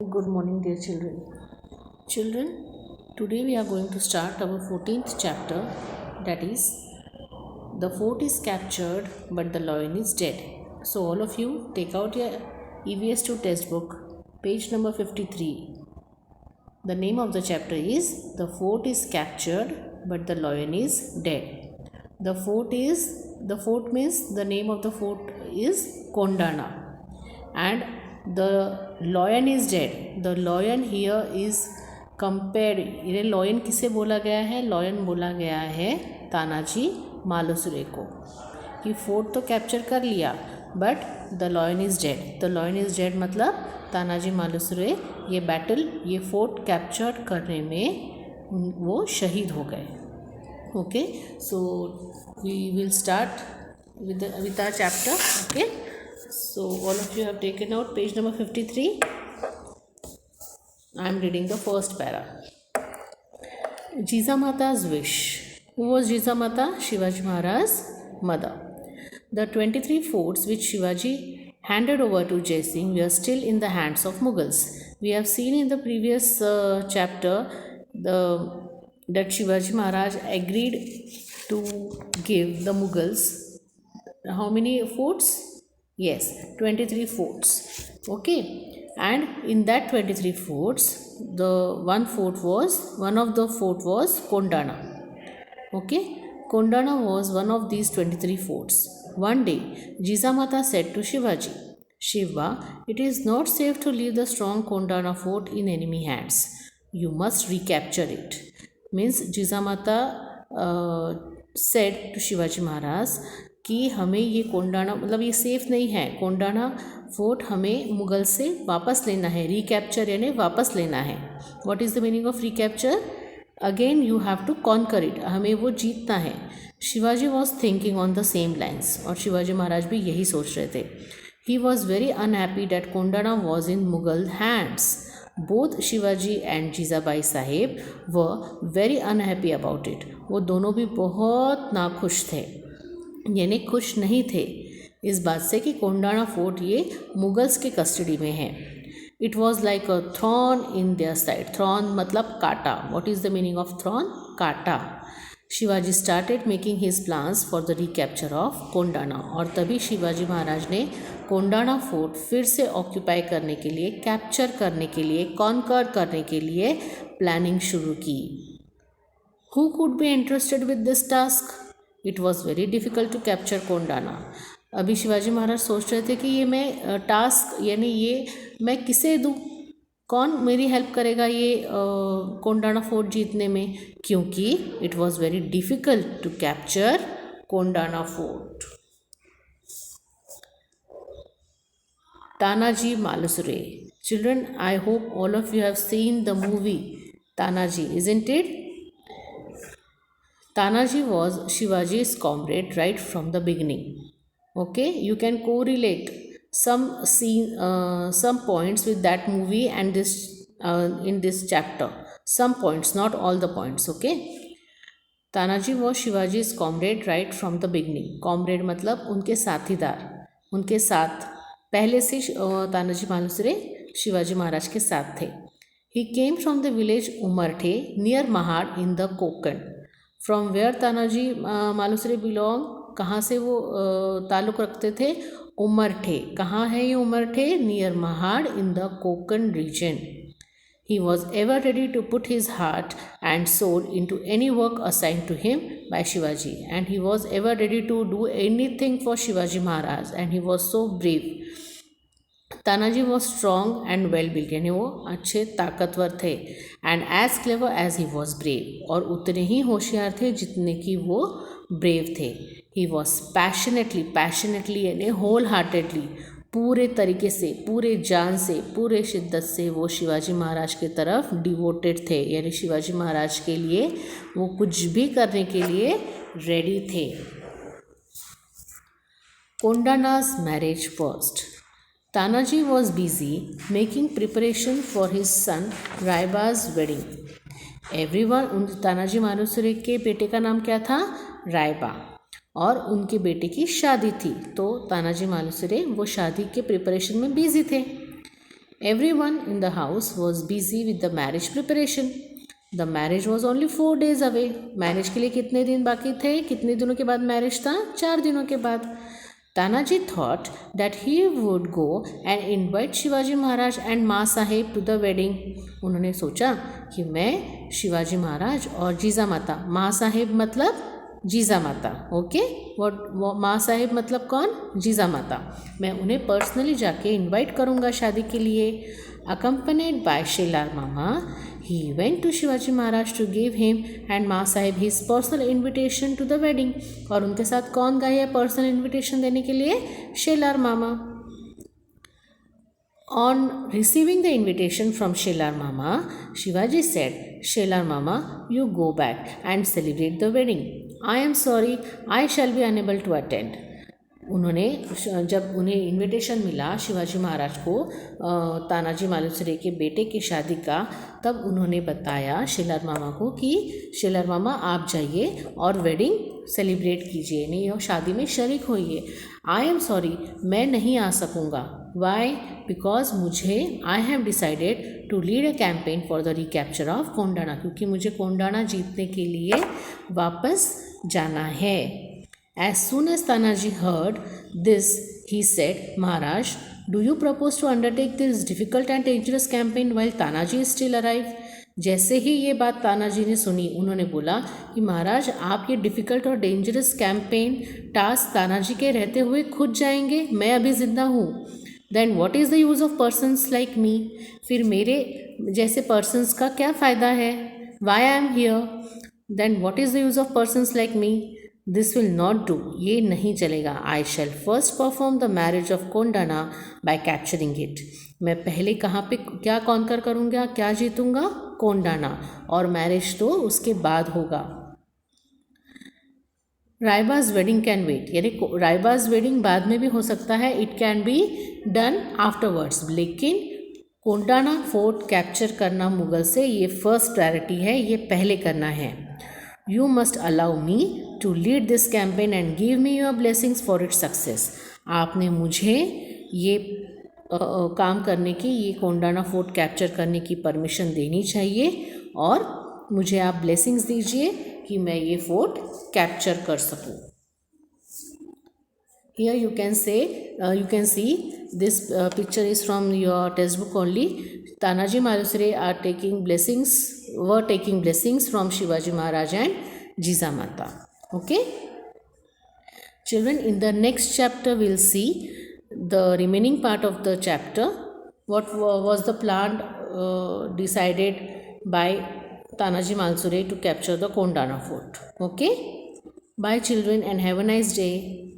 Good morning, dear children. Children, today we are going to start our 14th chapter, that is, the fort is captured but the lion is dead. So, all of you take out your EVS2 textbook, page number 53. The name of the chapter is The Fort is Captured but the Lion is Dead. The fort means the name of the fort is Kondana, and the lion is dead. The lion here is compared. ये lion किसे बोला गया है? Lion बोला गया है तानाजी मालुसरे को कि फोर्ट तो कैप्चर कर लिया but the lion is dead. The lion is dead मतलब तानाजी मालुसरे ये फोर्ट कैप्चर करने में वो शहीद हो गए. Okay, so we will start with our chapter. Okay, so all of you have taken out page number 53. I am reading the first para. Jijamata's wish. Who was Jijamata? Shivaji Maharaj's mother. The 23 forts which Shivaji handed over to Jai Singh were still in the hands of Mughals. We have seen in the previous chapter that Shivaji Maharaj agreed to give the Mughals how many forts? Yes, 23 forts. Okay, and in that 23 forts, one of the fort was Kondana. Okay, Kondana was one of these 23 forts. One day, Jijamata said to Shivaji, Shiva, it is not safe to leave the strong Kondana fort in enemy hands. You must recapture it. Means Jijamata said to Shivaji Maharaj कि हमें ये कोंडाना मतलब ये safe नहीं है. Kondana fort हमें मुग़ल से वापस लेना है. रिकैप्चर यानी वापस लेना है. What is the meaning of recapture? Again you have to conquer it. हमें वो जीतना है. Shivaji was thinking on the same lines और शिवाजी महाराज भी यही सोच रहे थे. He was very unhappy that Kondana was in Mughal hands. Both Shivaji and Jijabai Saheb were very unhappy about it. वो दोनों भी बहुत नाखुश थे, यानी खुश नहीं थे इस बात से कि कोंडाना फोर्ट ये मुगल्स के कस्टडी में है. It was like a thorn in their side. Thorn मतलब कांटा. What is the meaning of thorn? कांटा. Shivaji started making his plans for the recapture of Kondana. और तभी शिवाजी महाराज ने कोंडाना फोर्ट फिर से ऑक्यूपाई करने के लिए, कैप्चर करने के लिए, कॉन्कर करने के लिए प्लानिंग शुरू की. Who could be interested with this task? It was very difficult to capture Kondana. अभी शिवाजी महाराज सोच रहे थे कि ये मैं टास्क यानी ये मैं किसे दूँ, कौन मेरी हेल्प करेगा ये कोंडाना फोर्ट जीतने में, क्योंकि it was very difficult to capture Kondana fort. Tanaji Malusare. Children, I hope all of you have seen the movie Tanaji, isn't it? Tanaji was Shivaji's comrade right from the beginning. Okay, you can correlate some points with that movie and this in this chapter. Some points, not all the points. Okay, Tanaji was Shivaji's comrade right from the beginning. Comrade मतलब उनके साथीदार, उनके साथ पहले से तानाजी मालुसरे शिवाजी महाराज के साथ थे. He came from the village Umarthe near Mahad in the Konkan. From where Tanaji Malusare belong, कहाँ से वो ताल्लुक़ रखते थे? उमरठे. कहाँ है ये Umarathe? Near Mahad in the Konkan region. He was ever ready to put his heart and soul into any work assigned to him by Shivaji, and he was ever ready to do anything for Shivaji Maharaj, and he was so brave. Tanaji was strong and well built, यानी वो अच्छे ताकतवर थे. And as clever as he was brave, और उतने ही होशियार थे जितने कि वो ब्रेव थे. ही वॉज पैशनेटली यानी होल हार्टेडली, पूरे तरीके से, पूरे जान से, पूरे शिद्दत से वो शिवाजी महाराज की तरफ डिवोटेड थे, यानी शिवाजी महाराज के लिए वो कुछ भी करने के लिए रेडी थे. Kondana's marriage first. Tanaji was busy making preparation for his son Raiba's wedding. Everyone, Tanaji Malusare के बेटे का नाम क्या था? रायबा. और उनके बेटे की शादी थी, तो तानाजी मालुसरे वो शादी के प्रिपरेशन में बिजी थे. Everyone in the house was busy with the marriage preparation. The marriage was only 4 days away. Marriage के लिए कितने दिन बाकी थे? कितने दिनों के बाद मैरिज था? 4 दिनों के बाद. Tanaji thought that he would go and invite Shivaji Maharaj and माँ साहेब to the wedding. उन्होंने सोचा कि मैं शिवाजी महाराज और जीजा माता, माँ साहेब मतलब जीजा माता, ओके, वो माँ साहेब मतलब कौन? जीजा माता. मैं उन्हें पर्सनली जाके इनवाइट करूँगा शादी के लिए. Accompanied by Shelar mama, he went to Shivaji Maharaj to give him and माँ साहेब his personal invitation to the wedding. और उनके साथ कौन गए है पर्सनल इन्विटेशन देने के लिए? शेलार मामा. On receiving the invitation from Shelar Mama, Shivaji said, Shelar Mama, you go back and celebrate the wedding. I am sorry, I shall be unable to attend. उन्होंने जब उन्हें इनविटेशन मिला शिवाजी महाराज को तानाजी मालुसरे के बेटे की शादी का, तब उन्होंने बताया शेलार मामा को कि शेलार मामा आप जाइए और वेडिंग सेलिब्रेट कीजिए, नहीं और शादी में शरीक होइए. आई एम सॉरी, मैं नहीं आ सकूँगा. वाई? बिकॉज मुझे I have decided to lead a campaign for the recapture of Kondana, क्योंकि मुझे कोंडाना जीतने के लिए वापस जाना है. As soon as Tanaji heard this, he said, Maharaj, do you propose to undertake this difficult and dangerous campaign while Tanaji is still alive? जैसे ही ये बात तानाजी ने सुनी, उन्होंने बोला कि महाराज आप ये डिफ़िकल्ट और डेंजरस कैंपेन टास्क तानाजी के रहते हुए खुद जाएंगे? मैं अभी ज़िंदा हूँ. Then what is the use of persons like me? फिर मेरे जैसे पर्सन्स का क्या फ़ायदा है? Why I am here? Then what is the use of persons like me? This will not do, ये नहीं चलेगा. I shall first perform the marriage of Kondana by capturing it. मैं पहले कहाँ पे क्या कॉन्कर करूँगा, क्या जीतूँगा? कोंडाना. और मैरिज तो उसके बाद होगा. रायबाज वेडिंग कैन वेट, यानी रायबाज वेडिंग बाद में भी हो सकता है, it can be done afterwards. लेकिन कोंडाना फोर्ट कैप्चर करना मुगल से ये फर्स्ट प्रायोरिटी है, ये पहले करना है. You must allow me to lead this campaign and give me your blessings for its success. आपने मुझे ये काम करने की, ये कोंडाना फोर्ट कैप्चर करने की परमिशन देनी चाहिए और मुझे आप ब्लेसिंग्स दीजिए कि मैं ये फोर्ट कैप्चर कर सकूं. Here you can see this picture is from your textbook only. Tanaji Malusre were taking blessings from Shivaji Maharaj and Jizamata. Okay? Children, in the next chapter we'll see the remaining part of the chapter. What was the plan decided by Tanaji Malusre to capture the Koндana fort. Okay? Bye children and have a nice day.